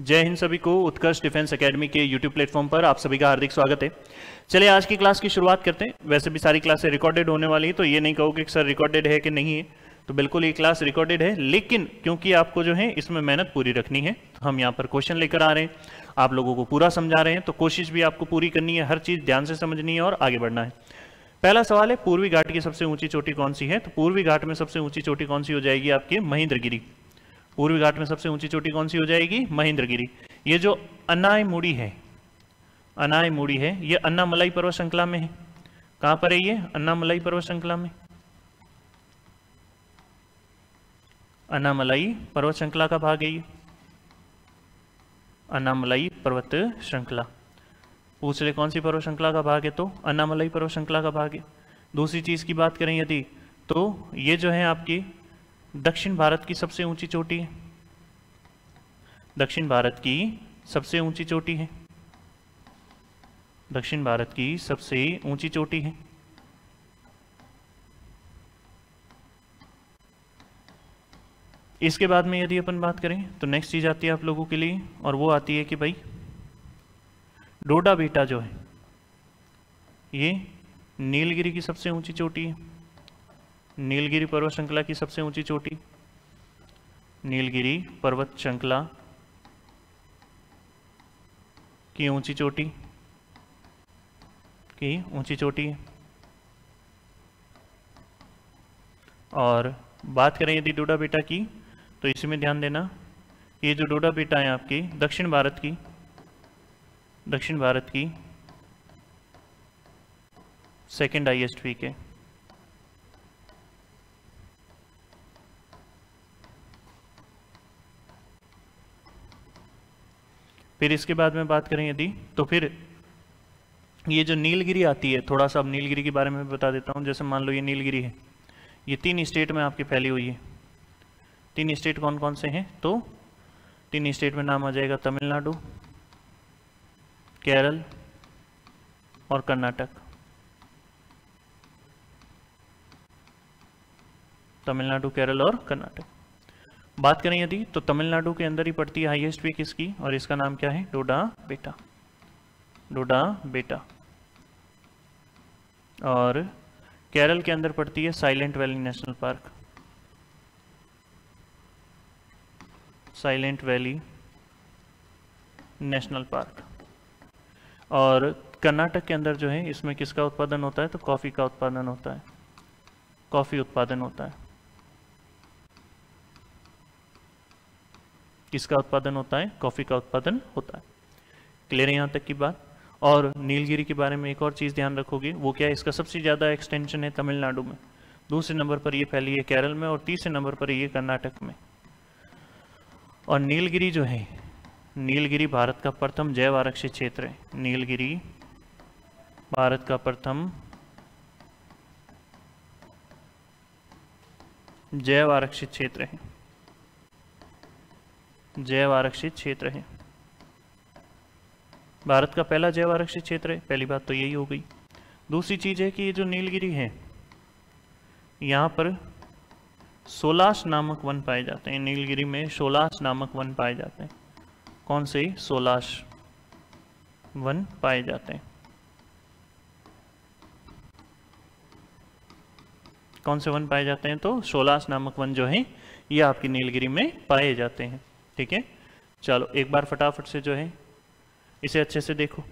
जय हिंद सभी को। उत्कर्ष डिफेंस एकेडमी के यूट्यूब प्लेटफॉर्म पर आप सभी का हार्दिक स्वागत है। चलिए आज की क्लास की शुरुआत करते हैं। वैसे भी सारी क्लासें रिकॉर्डेड होने वाली है, तो ये नहीं कहोगे कि सर रिकॉर्डेड है कि नहीं है, तो बिल्कुल ये क्लास रिकॉर्डेड है, लेकिन क्योंकि आपको जो है इसमें मेहनत पूरी रखनी है, तो हम यहाँ पर क्वेश्चन लेकर आ रहे हैं, आप लोगों को पूरा समझा रहे हैं, तो कोशिश भी आपको पूरी करनी है, हर चीज़ ध्यान से समझनी है और आगे बढ़ना है। पहला सवाल है, पूर्वी घाट की सबसे ऊंची चोटी कौन सी है? तो पूर्वी घाट में सबसे ऊंची चोटी कौन सी हो जाएगी? आपकी महेंद्रगिरी। पूर्वी घाट में सबसे ऊंची चोटी कौन सी हो जाएगी? महेंद्रगिरी। ये जो अनायमुड़ी है, अनायमुड़ी है, ये अन्नामलाई पर्वत श्रृंखला में है। कहां पर है ये? अन्नामलाई पर्वत श्रृंखला में। अन्नामलाई पर्वत श्रृंखला का भाग है ये, अन्नामलाई पर्वत श्रृंखला। पूछ ले कौन सी पर्वत श्रृंखला का भाग है, तो अन्नामलाई पर्वत श्रृंखला का भाग है। दूसरी चीज की बात करें यदि, तो ये जो है आपकी दक्षिण भारत की सबसे ऊंची चोटी है, दक्षिण भारत की सबसे ऊंची चोटी है, दक्षिण भारत की सबसे ऊंची चोटी है। इसके बाद में यदि अपन बात करें तो नेक्स्ट चीज आती है आप लोगों के लिए, और वो आती है कि भाई डोडा बेटा जो है ये नीलगिरी की सबसे ऊंची चोटी है। नीलगिरी पर्वत श्रृंखला की सबसे ऊंची चोटी, नीलगिरी पर्वत श्रृंखला की ऊंची चोटी है। और बात करें यदि डोडा बेटा की, तो इसमें ध्यान देना, ये जो डोडा बेटा है आपकी दक्षिण भारत की सेकंड हाईएस्ट पीक है। फिर इसके बाद में बात करें यदि, तो फिर ये जो नीलगिरी आती है, थोड़ा सा अब नीलगिरी के बारे में बता देता हूँ। जैसे मान लो ये नीलगिरी है, ये 3 स्टेट में आपकी फैली हुई है। 3 स्टेट कौन कौन से हैं? तो 3 स्टेट में नाम आ जाएगा तमिलनाडु, केरल और कर्नाटक। तमिलनाडु, केरल और कर्नाटक। बात करें यदि, तो तमिलनाडु के अंदर ही पड़ती है हाईएस्ट पीक इसकी, और इसका नाम क्या है? डोडा बेटा, डोडा बेटा। और केरल के अंदर पड़ती है silent valley national park, silent valley national park. और कर्नाटक के अंदर जो है इसमें किसका उत्पादन होता है? तो कॉफी का उत्पादन होता है, कॉफी उत्पादन होता है। किसका उत्पादन होता है? कॉफी का उत्पादन होता है। क्लियर है यहाँ तक की बात? और नीलगिरी के बारे में एक और चीज़ ध्यान रखोगे, वो क्या है? इसका सबसे ज़्यादा एक्सटेंशन है तमिलनाडु में, दूसरे नंबर पर ये फैली है केरल में, और तीसरे नंबर पर ये कर्नाटक में। और नीलगिरी जो है, नीलगिरी भारत का प्रथम जैव आरक्षित क्षेत्र है। नीलगिरी भारत का प्रथम जैव आरक्षित क्षेत्र है, जैव आरक्षित क्षेत्र है। भारत का पहला जैव आरक्षित क्षेत्र है। पहली बात तो यही हो गई। दूसरी चीज है कि ये जो नीलगिरी है, यहाँ पर सोलास नामक वन पाए जाते हैं। नीलगिरी में सोलास नामक वन पाए जाते हैं। कौन से? सोलास वन पाए जाते हैं। कौन से वन पाए जाते हैं? तो सोलास नामक वन जो है ये आपकी नीलगिरी में पाए जाते हैं। ठीक है, चलो एक बार फटाफट से जो है इसे अच्छे से देखो।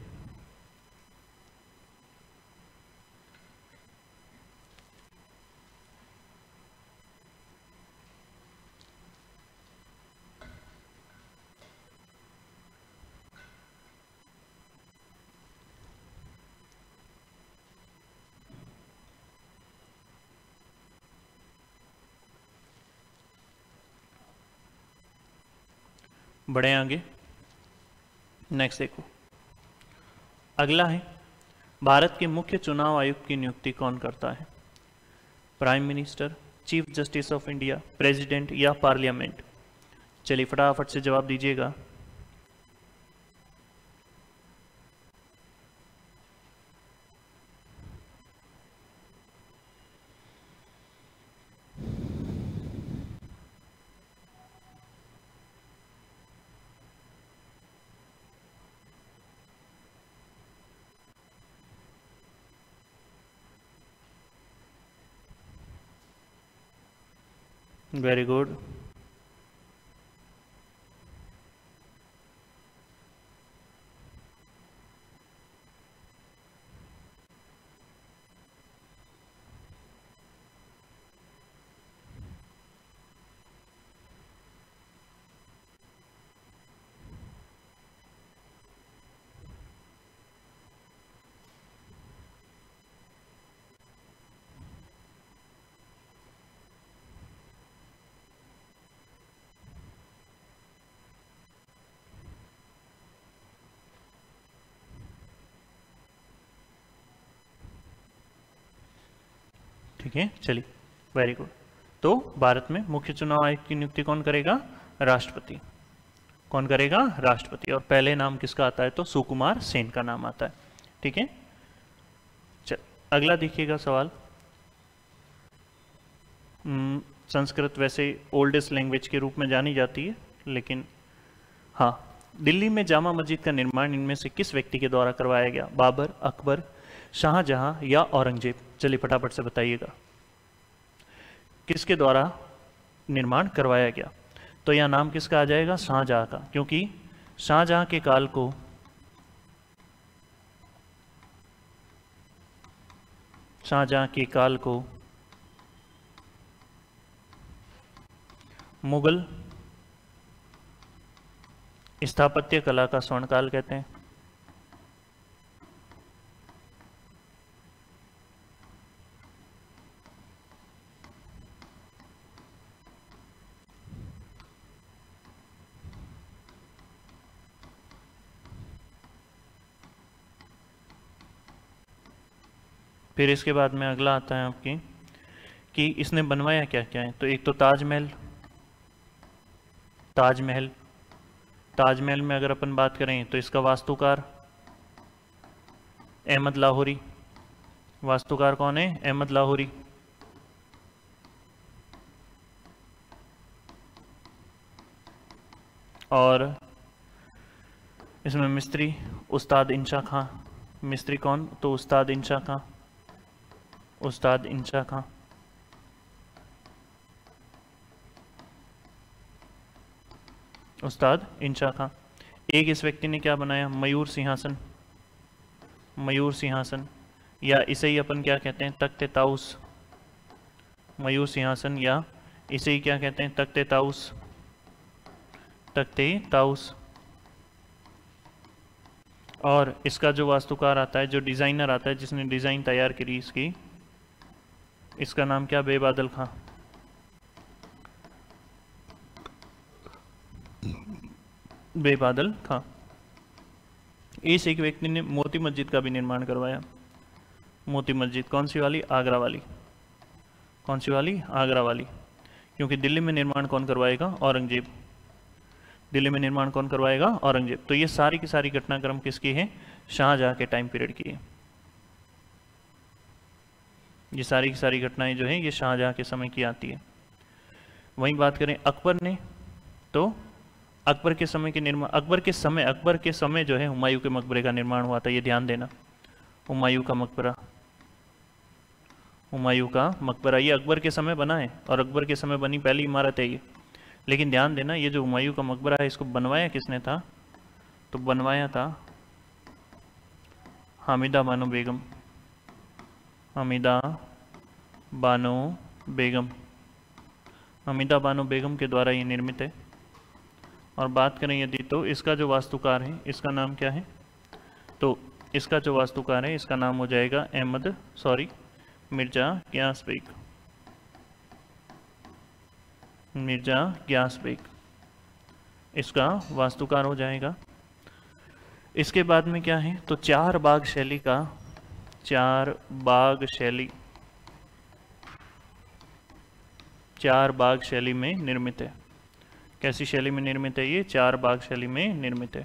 बढ़े आगे, नेक्स्ट देखो। अगला है, भारत के मुख्य चुनाव आयुक्त की नियुक्ति कौन करता है? Prime minister, chief justice of India, president या पार्लियामेंट? चलिए फटाफट से जवाब दीजिएगा। Very good. ठीक है, चलिए, वेरी गुड। तो भारत में मुख्य चुनाव आयुक्त की नियुक्ति कौन करेगा? राष्ट्रपति। कौन करेगा? राष्ट्रपति। और पहले नाम किसका आता है? तो सुकुमार सेन का नाम आता है। ठीक है, चल अगला देखिएगा सवाल। संस्कृत वैसे ओल्डेस्ट लैंग्वेज के रूप में जानी जाती है, लेकिन हाँ, दिल्ली में जामा मस्जिद का निर्माण इनमें से किस व्यक्ति के द्वारा करवाया गया? बाबर, अकबर, शाहजहां या औरंगजेब? चलिए फटाफट से बताइएगा, किसके द्वारा निर्माण करवाया गया? तो यह नाम किसका आ जाएगा? शाहजहां का, क्योंकि शाहजहां के काल को मुगल स्थापत्य कला का स्वर्णकाल कहते हैं। फिर इसके बाद में अगला आता है आपकी कि इसने बनवाया क्या क्या है। तो एक तो ताजमहल में अगर अपन बात करें तो इसका वास्तुकार अहमद लाहौरी। वास्तुकार कौन है? अहमद लाहौरी। और इसमें मिस्त्री उस्ताद इंशा खां। मिस्त्री कौन? तो उस्ताद इंशा खां। उस्ताद इंशा खां। उस्ताद इंशा खां। एक इस व्यक्ति ने क्या बनाया? मयूर सिंहासन। मयूर सिंहासन, या इसे ही अपन क्या कहते हैं? तख्ते ताउस। मयूर सिंहासन, या इसे ही क्या कहते हैं? तख्ते ताउस। तख्ते ताउस। और इसका जो वास्तुकार आता है, जो डिज़ाइनर आता है, जिसने डिज़ाइन तैयार करी इसकी, इसका नाम क्या? बेबादल खां। बेबादल खां। इस एक व्यक्ति ने मोती मस्जिद का भी निर्माण करवाया। मोती मस्जिद कौन सी वाली? आगरा वाली। कौन सी वाली? आगरा वाली। क्योंकि दिल्ली में निर्माण कौन करवाएगा? औरंगजेब। दिल्ली में निर्माण कौन करवाएगा? औरंगजेब। तो ये सारी की सारी घटनाक्रम किसकी है? शाहजहां के टाइम पीरियड की है। ये सारी की सारी घटनाएं जो है ये शाहजहां के समय की आती है। वहीं बात करें अकबर ने, तो अकबर के समय के निर्माण, अकबर के समय जो है हुमायूं के मकबरे का निर्माण हुआ था। ये ध्यान देना, हुमायूं का मकबरा। हुमायूं का मकबरा ये अकबर के समय बना है, और अकबर के समय बनी पहली इमारत है ये। लेकिन ध्यान देना, ये जो हुमायूं का मकबरा है इसको बनवाया किसने था? तो बनवाया था हामिदा बानो बेगम। हामिदा बानो बेगम। हामिदा बानो बेगम के द्वारा ये निर्मित है। और बात करें यदि, तो इसका जो वास्तुकार है इसका नाम क्या है? तो इसका जो वास्तुकार है इसका नाम हो जाएगा मिर्जा गियास बेग। मिर्जा गियास बेग इसका वास्तुकार हो जाएगा। इसके बाद में क्या है? तो चार बाग शैली में निर्मित है। कैसी शैली में निर्मित है ये? चार बाग शैली में निर्मित है।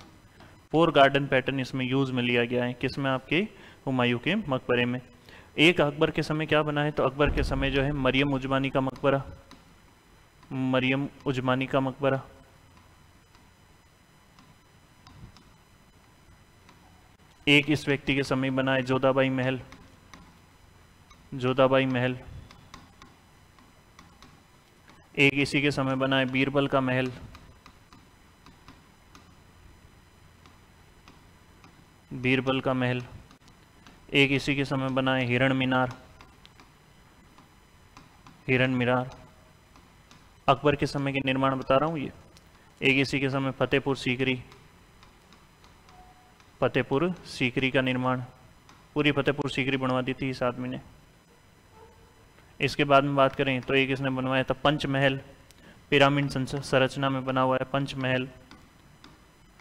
4 गार्डन पैटर्न इसमें यूज में लिया गया है। किसमें? आपके हुमायूं के मकबरे में। एक अकबर के समय क्या बना है? तो अकबर के समय जो है मरियम उजमानी का मकबरा। मरियम उजमानी का मकबरा। एक इस व्यक्ति के समय बना है जोधाबाई महल। जोधाबाई महल। एक इसी के समय बना है बीरबल का महल, बीरबल का महल। एक इसी के समय बना है हिरण मीनार, हिरण मीनार। अकबर के समय के निर्माण बता रहा हूँ ये। एक इसी के समय फतेहपुर सीकरी, फतेहपुर सीकरी का निर्माण, पूरी फतेहपुर सीकरी बनवा दी थी इस आदमी ने। इसके बाद में बात करें तो एक इसने बनवाया था पंचमहल, पिरामिड संरचना में बना हुआ है पंचमहल,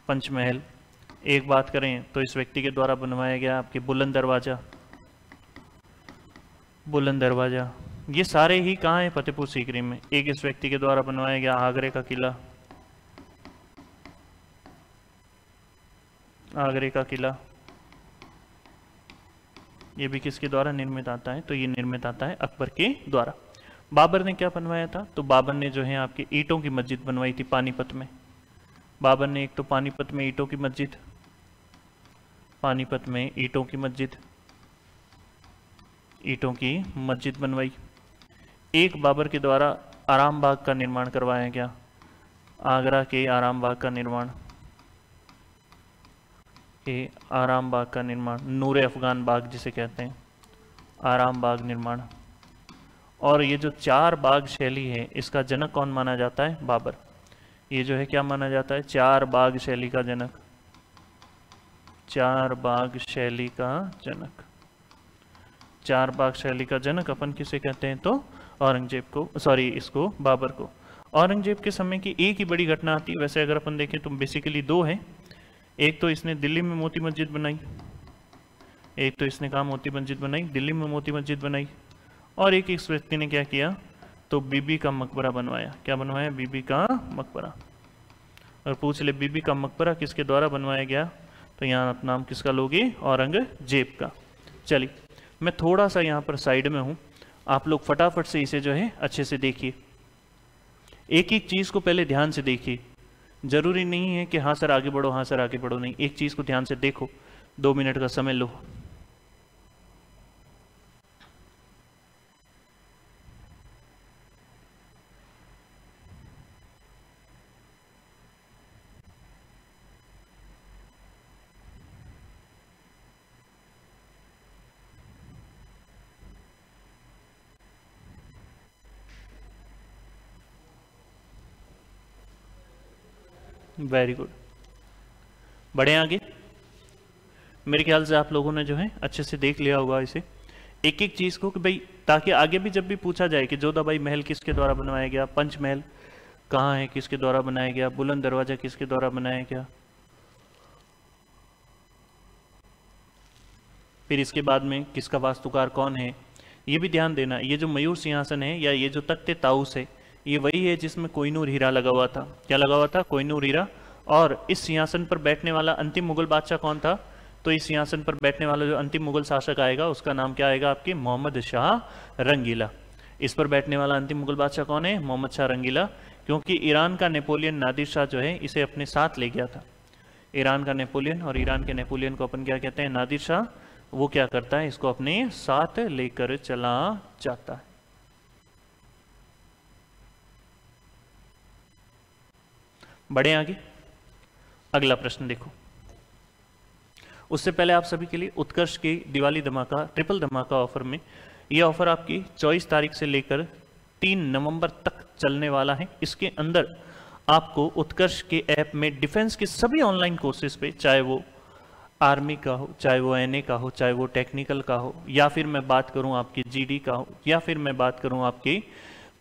पंचमहल। एक बात करें तो इस व्यक्ति के द्वारा बनवाया गया आपके बुलंद दरवाजा, बुलंद दरवाजा। ये सारे ही कहाँ हैं? फतेहपुर सीकरी में। एक इस व्यक्ति के द्वारा बनवाया गया आगरे का किला, आगरे का किला। ये भी किसके द्वारा निर्मित आता है? तो ये निर्मित आता है अकबर के द्वारा। बाबर ने क्या बनवाया था? तो बाबर ने जो है आपकी ईंटों की मस्जिद बनवाई थी पानीपत में। बाबर ने एक तो पानीपत में ईंटों की मस्जिद, पानीपत में ईंटों की मस्जिद, ईंटों की मस्जिद बनवाई। एक बाबर के द्वारा आराम बाग का निर्माण करवाया गया, आगरा के आराम बाग का निर्माण, ये आराम बाग का निर्माण, नूर अफगान बाग जिसे कहते हैं, आराम बाग निर्माण। और ये जो चार बाग शैली है इसका जनक कौन माना जाता है? बाबर। ये जो है क्या माना जाता है? चार बाग शैली का जनक, चार बाग शैली का जनक। चार बाग शैली का जनक अपन किसे कहते हैं? तो औरंगजेब को, सॉरी इसको बाबर को। औरंगजेब के समय की एक ही बड़ी घटना आती है। वैसे अगर अपन देखें तो बेसिकली दो है। एक तो इसने दिल्ली में मोती मस्जिद बनाई, एक तो इसने कहा मोती मस्जिद बनाई, दिल्ली में मोती मस्जिद बनाई। और एक इस व्यक्ति ने क्या किया? तो बीबी का मकबरा बनवाया। क्या बनवाया? बीबी का मकबरा। और पूछ ले बीबी का मकबरा किसके द्वारा बनवाया गया? तो यहाँ आप नाम किसका लोगे? औरंगजेब का। चलिए मैं थोड़ा सा यहाँ पर साइड में हूँ, आप लोग फटाफट से इसे जो है अच्छे से देखिए। एक एक चीज़ को पहले ध्यान से देखिए। जरूरी नहीं है कि हाँ सर आगे बढ़ो, हाँ सर आगे बढ़ो, नहीं, एक चीज़ को ध्यान से देखो। 2 मिनट का समय लो। वेरी गुड, बढ़े आगे। मेरे ख्याल से आप लोगों ने जो है अच्छे से देख लिया होगा इसे, एक एक चीज़ को, कि भाई ताकि आगे भी जब भी पूछा जाए कि जोधाबाई महल किसके द्वारा बनवाया गया, पंचमहल कहाँ है, किसके द्वारा बनाया गया, बुलंद दरवाजा किसके द्वारा बनाया गया, फिर इसके बाद में किसका वास्तुकार कौन है, ये भी ध्यान देना। ये जो मयूर सिंहासन है या ये जो तख्ते ताउस है, ये वही है जिसमें कोहिनूर हीरा लगा हुआ था। क्या लगा हुआ था? कोहिनूर हीरा। और इस सिंहासन पर बैठने वाला अंतिम मुगल बादशाह कौन था? तो इस सिंहासन पर बैठने वाला जो अंतिम मुगल शासक आएगा उसका नाम क्या आएगा आपके? मोहम्मद शाह रंगीला। इस पर बैठने वाला अंतिम मुगल बादशाह कौन है? मोहम्मद शाह रंगीला। क्योंकि ईरान का नेपोलियन नादिर शाह जो है इसे अपने साथ ले गया था। ईरान का नेपोलियन, और ईरान के नेपोलियन को अपन क्या कहते हैं? नादिर शाह। वो क्या करता है? इसको अपने साथ लेकर चला जाता है। बढ़े आगे, अगला प्रश्न देखो। उससे पहले आप सभी के लिए उत्कर्ष की दिवाली धमाका, ट्रिपल धमाका ऑफर में, ये ऑफर आपकी 24 तारीख से लेकर 3 नवंबर तक चलने वाला है। इसके अंदर आपको उत्कर्ष के ऐप में डिफेंस के सभी ऑनलाइन कोर्सेज पे, चाहे वो आर्मी का हो, चाहे वो एनए का हो, चाहे वो टेक्निकल का हो, या फिर मैं बात करूं आपकी जीडी का हो, या फिर मैं बात करूं आपकी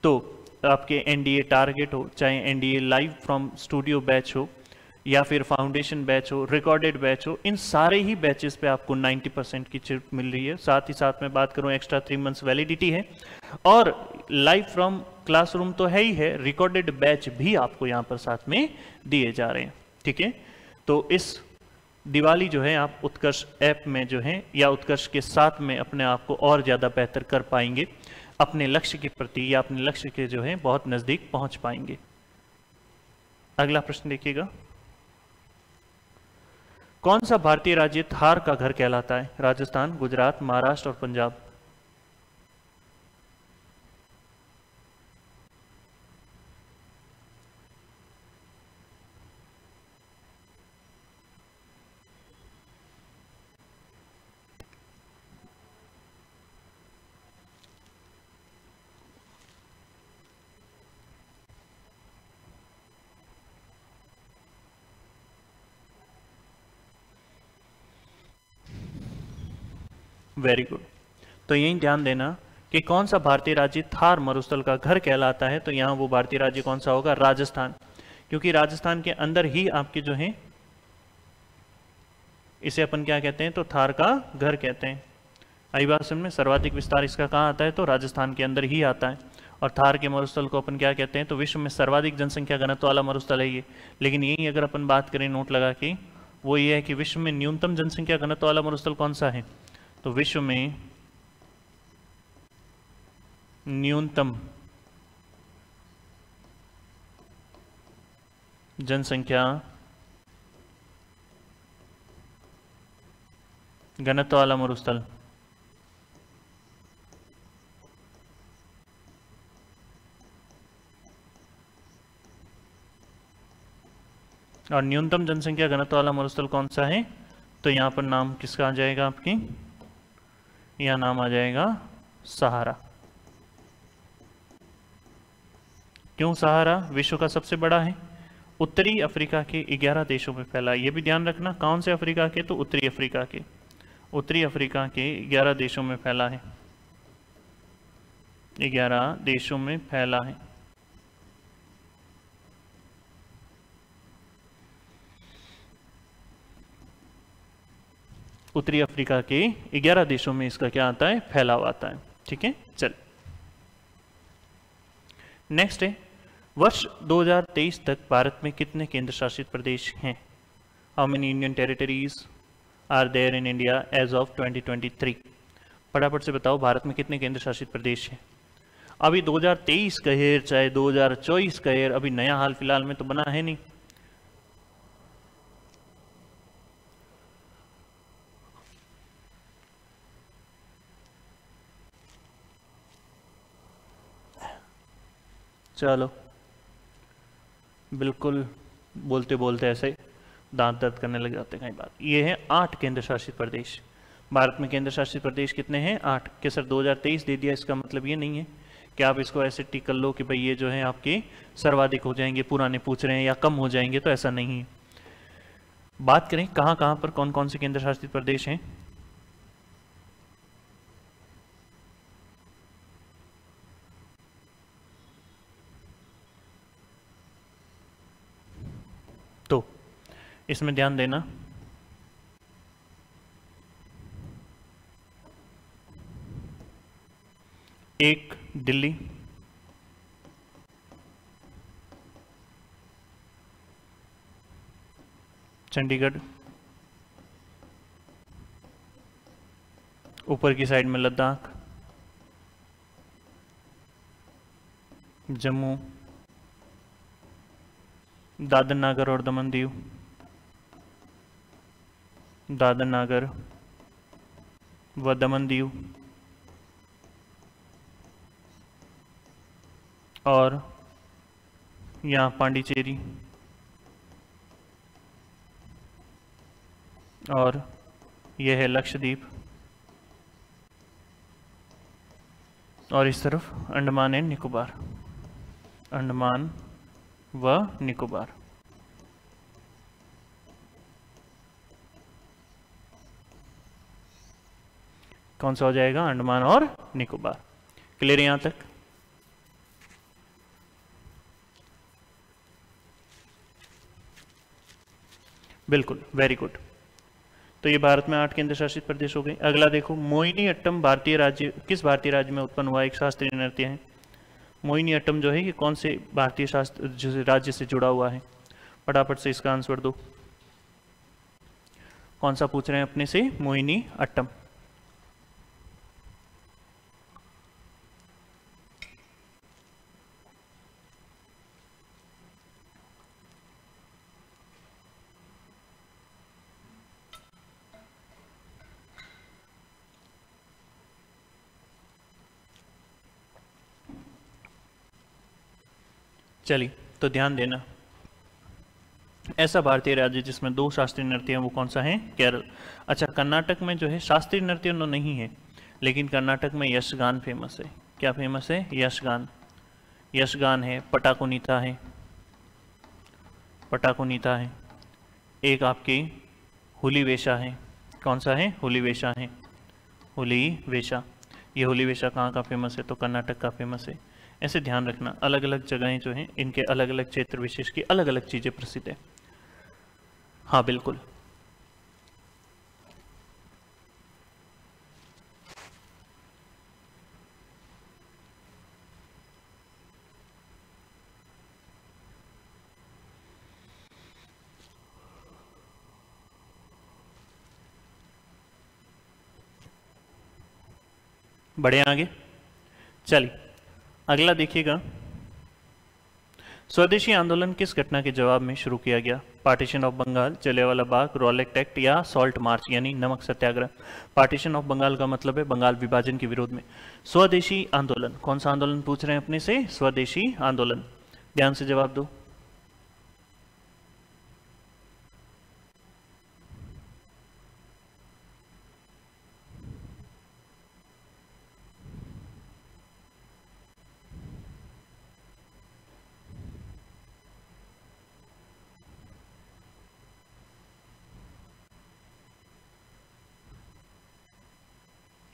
तो आपके एनडीए टारगेट हो, चाहे NDA live from studio batch हो, या फिर फाउंडेशन बैच हो, रिकॉर्डेड बैच हो, इन सारे ही बैचेस पे आपको 90% की छूट मिल रही है। साथ ही साथ मैं बात करूं एक्स्ट्रा 3 मंथ्स वैलिडिटी है, और लाइव फ्रॉम क्लासरूम तो है ही है, रिकॉर्डेड बैच भी आपको यहाँ पर साथ में दिए जा रहे हैं। ठीक है, तो इस दिवाली जो है आप उत्कर्ष ऐप में जो है या उत्कर्ष के साथ में अपने आप को और ज़्यादा बेहतर कर पाएंगे, अपने लक्ष्य के प्रति या अपने लक्ष्य के जो है बहुत नज़दीक पहुंच पाएंगे। अगला प्रश्न देखिएगा, कौन सा भारतीय राज्य थार का घर कहलाता है? राजस्थान, गुजरात, महाराष्ट्र और पंजाब। Very good. तो यही ध्यान देना कि कौन सा भारतीय राज्य थार मरुस्थल का घर कहलाता है, तो यहाँ वो भारतीय राज्य कौन सा होगा, राजस्थान, क्योंकि राजस्थान के अंदर ही आपके जो है इसे अपन क्या कहते हैं, तो थार का घर कहते हैं। आई बात समझ में, सर्वाधिक विस्तार इसका कहाँ आता है, तो राजस्थान के अंदर ही आता है। और थार के मरुस्थल को अपन क्या कहते हैं, तो विश्व में सर्वाधिक जनसंख्या घनत्व वाला मरुस्थल है ये। लेकिन यही अगर अपन बात करें नोट लगा के, वो ये है कि विश्व में न्यूनतम जनसंख्या घनत्व वाला मरुस्थल कौन सा है, तो विश्व में न्यूनतम जनसंख्या घनत्व वाला मरुस्थल और न्यूनतम जनसंख्या घनत्व वाला मरुस्थल कौन सा है, तो यहां पर नाम किसका आ जाएगा, आपकी यह नाम आ जाएगा सहारा। क्यों सहारा विश्व का सबसे बड़ा है, उत्तरी अफ्रीका के 11 देशों में फैला। ये भी ध्यान रखना, कौन से अफ्रीका के, तो उत्तरी अफ्रीका के, उत्तरी अफ्रीका के 11 देशों में फैला है, 11 देशों में फैला है। उत्तरी अफ्रीका के 11 देशों में इसका क्या आता है, फैलाव आता है। ठीक है, चल नेक्स्ट है, वर्ष 2023 तक भारत में कितने केंद्र शासित प्रदेश हैं, how many union territories are there in India as of 2023। फटाफट से बताओ भारत में कितने केंद्र शासित प्रदेश हैं। अभी 2023 कहे चाहे 2024 कहे, अभी नया हाल फिलहाल में तो बना है नहीं। चलो बिल्कुल बोलते बोलते ऐसे दांत दर्द करने लग जाते हैं कई बार। ये है 8 केंद्र शासित प्रदेश। भारत में केंद्र शासित प्रदेश कितने हैं, 8। कि सर 2023 दे दिया, इसका मतलब ये नहीं है कि आप इसको ऐसे टिक कर लो कि भाई ये जो है आपके सर्वाधिक हो जाएंगे, पुराने पूछ रहे हैं, या कम हो जाएंगे, तो ऐसा नहीं है। बात करें कहाँ कहाँ पर कौन कौन से केंद्र शासित प्रदेश हैं, तो इसमें ध्यान देना, एक दिल्ली, चंडीगढ़, ऊपर की साइड में लद्दाख, जम्मू, दादर नागर और दमन दीव, दादर नागर व दमन दीव, और यहाँ पांडिचेरी, और यह है लक्षद्वीप, और इस तरफ अंडमान एंड निकोबार, अंडमान व निकोबार। कौन सा हो जाएगा, अंडमान और निकोबार। क्लियर यहां तक। बिल्कुल, वेरी गुड। तो ये भारत में 8 केंद्र शासित प्रदेश हो गए। अगला देखो, मोहिनी अट्टम भारतीय राज्य, किस भारतीय राज्य में उत्पन्न हुआ एक शास्त्रीय नृत्य है। मोहिनी अट्टम जो है ये कौन से भारतीय शास्त्र राज्य से जुड़ा हुआ है, फटाफट से इसका आंसर दो। कौन सा पूछ रहे हैं अपने से, मोहिनी अट्टम। चलिए तो ध्यान देना, ऐसा भारतीय राज्य जिसमें 2 शास्त्रीय नृत्य हैं वो कौन सा है, केरल। अच्छा, कर्नाटक में जो है शास्त्रीय नृत्य नहीं है, लेकिन कर्नाटक में यशगान फेमस है। क्या फेमस है, यशगान। यशगान है, पटाकुनीता है, पटाकुनीता है, एक आपकी हुलीवेशा है। कौन सा है, हुलीवेशा है, हुली वेशा। ये हुली वेशा कहाँ का फेमस है? तो कर्नाटक का फेमस है। ऐसे ध्यान रखना, अलग अलग जगहें जो हैं इनके अलग अलग क्षेत्र विशेष की अलग अलग चीज़ें प्रसिद्ध है। हाँ बिल्कुल। बढ़े आगे, चलिए अगला देखिएगा। स्वदेशी आंदोलन किस घटना के जवाब में शुरू किया गया? Partition of Bengal, Jallianwala Bagh, Rowlatt act या सॉल्ट मार्च यानी नमक सत्याग्रह। पार्टीशन ऑफ बंगाल का मतलब है बंगाल विभाजन के विरोध में। स्वदेशी आंदोलन, कौन सा आंदोलन पूछ रहे हैं अपने से? स्वदेशी आंदोलन। ध्यान से जवाब दो।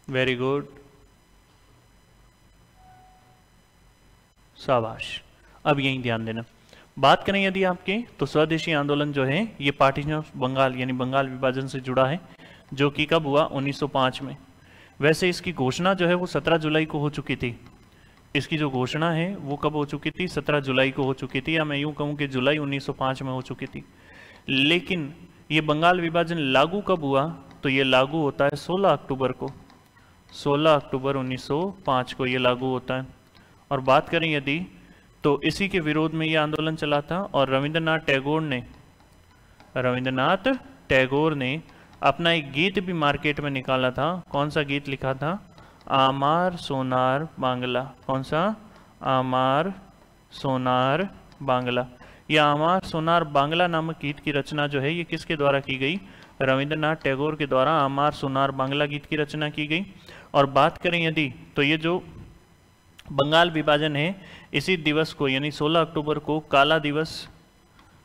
वेरी गुड, शाबाश। अब यही ध्यान देना। बात करें यदि आपके, तो स्वदेशी आंदोलन जो है ये पार्टीशन ऑफ बंगाल यानी बंगाल विभाजन से जुड़ा है, जो कि कब हुआ? 1905 में। वैसे इसकी घोषणा जो है वो 17 जुलाई को हो चुकी थी। इसकी जो घोषणा है वो कब हो चुकी थी? 17 जुलाई को हो चुकी थी, या मैं यूं कहूं कि जुलाई 1905 में हो चुकी थी। लेकिन ये बंगाल विभाजन लागू कब हुआ? तो ये लागू होता है 16 अक्टूबर को। 16 अक्टूबर 1905 को ये लागू होता है। और बात करें यदि, तो इसी के विरोध में ये आंदोलन चला था। और रविंद्रनाथ टैगोर ने अपना एक गीत भी मार्केट में निकाला था। कौन सा गीत लिखा था? आमार सोनार बांग्ला। कौन सा? आमार सोनार बांग्ला। यह आमार सोनार बांग्ला नामक गीत की रचना जो है ये किसके द्वारा की गई? रविंद्रनाथ टैगोर के द्वारा आमार सोनार बांग्ला गीत की रचना की गई। और बात करें यदि, तो ये जो बंगाल विभाजन है इसी दिवस को यानी 16 अक्टूबर को काला दिवस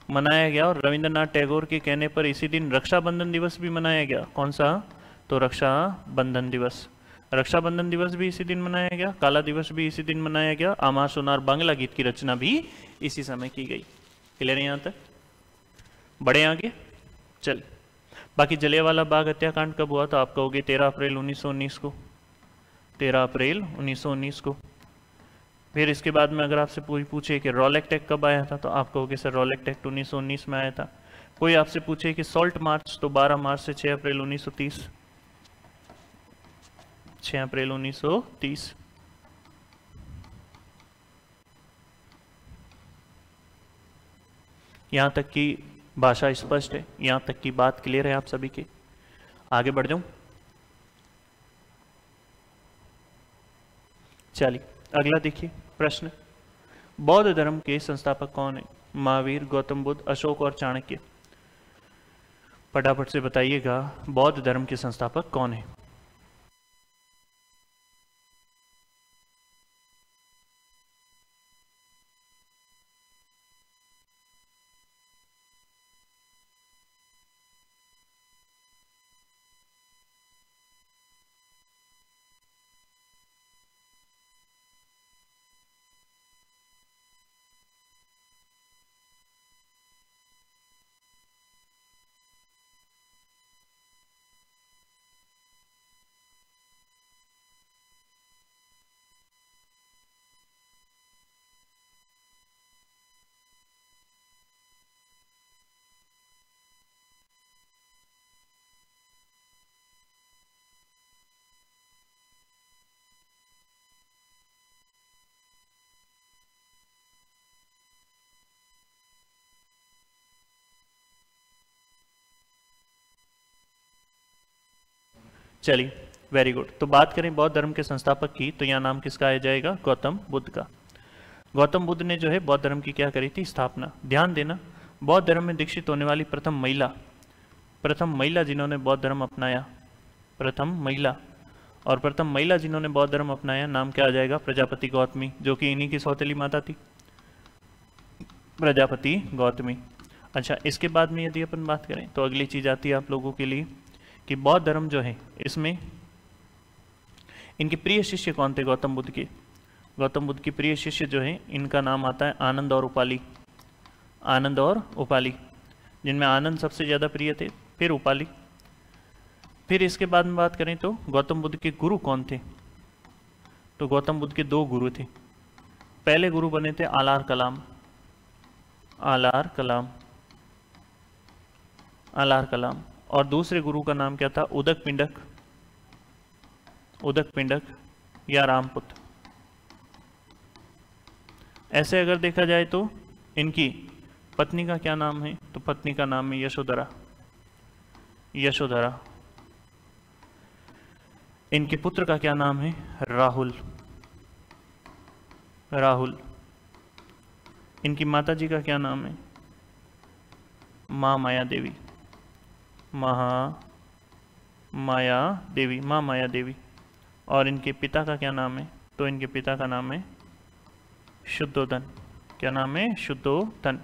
मनाया गया। और रविंद्रनाथ टैगोर के कहने पर इसी दिन रक्षाबंधन दिवस भी मनाया गया। कौन सा? तो रक्षाबंधन दिवस। रक्षाबंधन दिवस भी इसी दिन मनाया गया, काला दिवस भी इसी दिन मनाया गया। आमार सोनार बांग्ला गीत की रचना भी इसी समय की गई। क्लियर है यहाँ तक? बड़े आगे चल। बाकी जलियांवाला बाग हत्याकांड कब हुआ? तो आप कहोगे 13 अप्रैल 1919 को। 13 अप्रैल 1919 को। फिर इसके बाद में अगर आपसे पूछे कि रॉलेट एक्ट कब आया था, तो आप कहोगे सर रॉलेट एक्ट 1919 में आया था। कोई आपसे पूछे कि सॉल्ट मार्च, तो 12 मार्च से 6 अप्रैल 1930। 6 अप्रैल 1930। यहां तक की भाषा स्पष्ट है, यहां तक की बात क्लियर है आप सभी की। आगे बढ़ जाऊं? चलिए अगला देखिए प्रश्न। बौद्ध धर्म के संस्थापक कौन है? महावीर, गौतम बुद्ध, अशोक और चाणक्य। फटाफट से बताइएगा बौद्ध धर्म के संस्थापक कौन है? चलिए वेरी गुड। तो बात करें बौद्ध धर्म के संस्थापक की, तो यहाँ नाम किसका आ जाएगा? गौतम बुद्ध का। गौतम बुद्ध ने जो है बौद्ध धर्म की क्या करी थी? स्थापना। ध्यान देना, बौद्ध धर्म में दीक्षित होने वाली प्रथम महिला जिन्होंने बौद्ध धर्म अपनाया, प्रथम महिला। और प्रथम महिला जिन्होंने बौद्ध धर्म अपनाया नाम क्या आ जाएगा? प्रजापति गौतमी, जो कि इन्हीं की सौतेली माता थी, प्रजापति गौतमी। अच्छा, इसके बाद में यदि अपन बात करें तो अगली चीज आती है आप लोगों के लिए कि बौद्ध धर्म जो है इसमें इनके प्रिय शिष्य कौन थे गौतम बुद्ध के? गौतम बुद्ध के प्रिय शिष्य जो है इनका नाम आता है आनंद और उपाली। आनंद और उपाली, जिनमें आनंद सबसे ज़्यादा प्रिय थे, फिर उपाली। फिर इसके बाद में बात करें तो गौतम बुद्ध के गुरु कौन थे? तो गौतम बुद्ध के 2 गुरु थे। पहले गुरु बने थे आलार कलाम। आलार कलाम, आलार कलाम। और दूसरे गुरु का नाम क्या था? उदक पिंडक। उदक पिंडक या रामपुत्र। ऐसे अगर देखा जाए तो इनकी पत्नी का क्या नाम है? तो पत्नी का नाम है यशोधरा। यशोधरा। इनके पुत्र का क्या नाम है? राहुल। राहुल। इनकी माता जी का क्या नाम है? माँ माया देवी। माया देवी, माँ माया देवी। और इनके पिता का क्या नाम है? तो इनके पिता का नाम है शुद्धोधन। क्या नाम है? शुद्धोधन।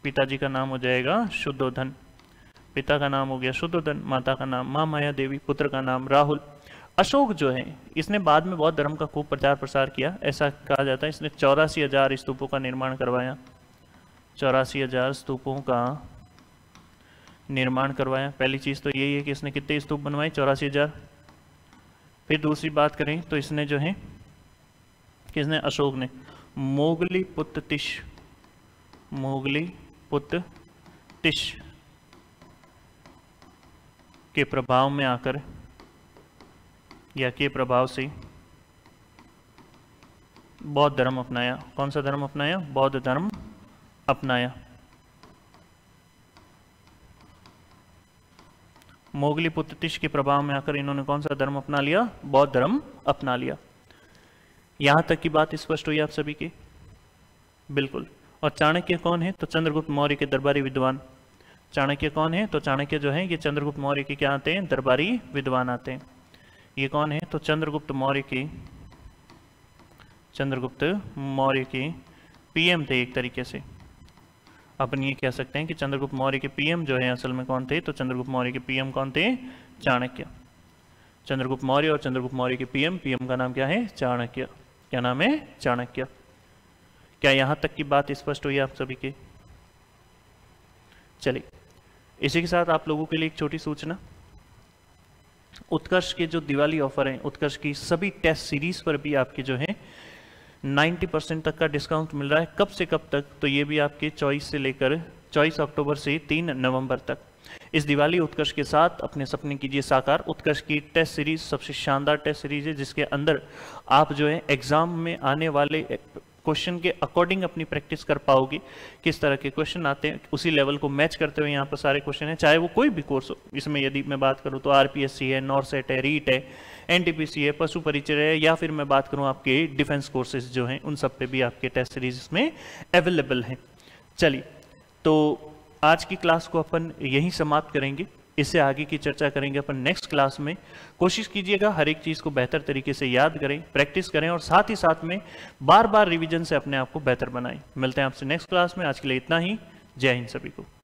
पिताजी का नाम हो जाएगा शुद्धोधन। पिता का नाम हो गया शुद्धोधन, माता का नाम माँ माया देवी, पुत्र का नाम राहुल। अशोक जो है इसने बाद में बौद्ध धर्म का खूब प्रचार प्रसार किया। ऐसा कहा जाता है इसने 84,000 स्तूपों का निर्माण करवाया। 84,000 स्तूपों का निर्माण करवाया। पहली चीज़ तो यही है कि इसने कितने स्तूप बनवाए? 84,000। फिर दूसरी बात करें तो इसने जो है, किसने? अशोक ने मोगली पुत्र तिश, मोगली पुत्र तिश के प्रभाव में आकर या के प्रभाव से बौद्ध धर्म अपनाया। कौन सा धर्म अपनाया? बौद्ध धर्म अपनाया। मोगली पुत्र तिश के प्रभाव में आकर इन्होंने कौन सा धर्म अपना लिया? बौद्ध धर्म अपना लिया। यहां तक की बात स्पष्ट हुई आप सभी की? बिल्कुल। और चाणक्य कौन है? तो चंद्रगुप्त मौर्य के दरबारी विद्वान। चाणक्य कौन है? तो चाणक्य जो है ये चंद्रगुप्त मौर्य के क्या आते हैं? दरबारी विद्वान आते हैं। ये कौन है? तो चंद्रगुप्त मौर्य के पीएम थे एक तरीके से। अपन ये कह सकते हैं कि चंद्रगुप्त मौर्य के पीएम जो है असल में कौन थे? तो चंद्रगुप्त मौर्य के पीएम कौन थे? चाणक्य। चंद्रगुप्त मौर्य और चंद्रगुप्त मौर्य के पीएम का नाम क्या है? चाणक्य। क्या नाम है? चाणक्य। क्या यहां तक की बात स्पष्ट हुई आप सभी के? चलिए, इसी के साथ आप लोगों के लिए एक छोटी सूचना। उत्कर्ष के जो दिवाली ऑफर हैं, उत्कर्ष की सभी टेस्ट सीरीज पर भी आपके जो है 90% तक का डिस्काउंट मिल रहा है। कब से कब तक? तो ये भी आपके 24 अक्टूबर से 3 नवंबर तक। इस दिवाली उत्कर्ष के साथ अपने सपने कीजिए साकार। उत्कर्ष की टेस्ट सीरीज सबसे शानदार टेस्ट सीरीज है, जिसके अंदर आप जो है एग्जाम में आने वाले क्वेश्चन के अकॉर्डिंग अपनी प्रैक्टिस कर पाओगे। किस तरह के क्वेश्चन आते हैं उसी लेवल को मैच करते हुए यहाँ पर सारे क्वेश्चन हैं, चाहे वो कोई भी कोर्स हो। इसमें यदि मैं बात करूँ तो आरपीएससी है, नॉरसेट है, रीट है, एनटीपीसी है, पशु परिचय है, या फिर मैं बात करूँ आपके डिफेंस कोर्सेज जो हैं उन सब पे भी आपके टेस्ट सीरीज इसमें अवेलेबल हैं। चलिए, तो आज की क्लास को अपन यहीं समाप्त करेंगे। इससे आगे की चर्चा करेंगे अपन नेक्स्ट क्लास में। कोशिश कीजिएगा हर एक चीज़ को बेहतर तरीके से याद करें, प्रैक्टिस करें और साथ ही साथ में बार बार रिवीजन से अपने आप को बेहतर बनाएं। मिलते हैं आपसे नेक्स्ट क्लास में। आज के लिए इतना ही। जय हिंद सभी को।